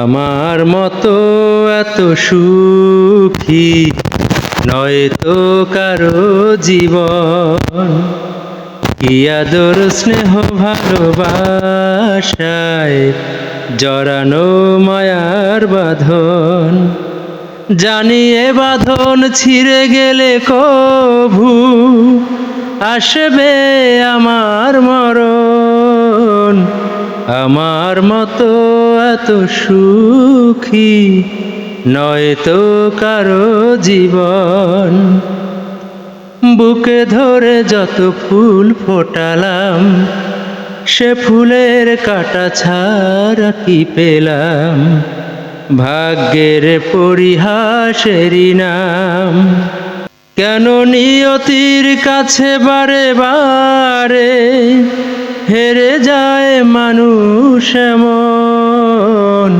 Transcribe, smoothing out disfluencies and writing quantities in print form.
আমার মতো এত সুখী নয় তো কারো জীবন, কি আদর স্নেহ ভালোবাসায় জড়ানো মায়ার বাঁধন। জানি এ বাঁধন ছিঁড়ে গেলে কভু আসবে আমার মরণ। আমার মতো এত সুখী নয় তো কারো জীবন। বুকে ধরে যত ফুল ফোটালাম, সে ফুলের কাটা ছাড়া কি পেলাম? ভাগ্যের পরিহাসেরই নাম। কেন নিয়তির কাছে বারে বারে হেরে যায় মানুষ এমন?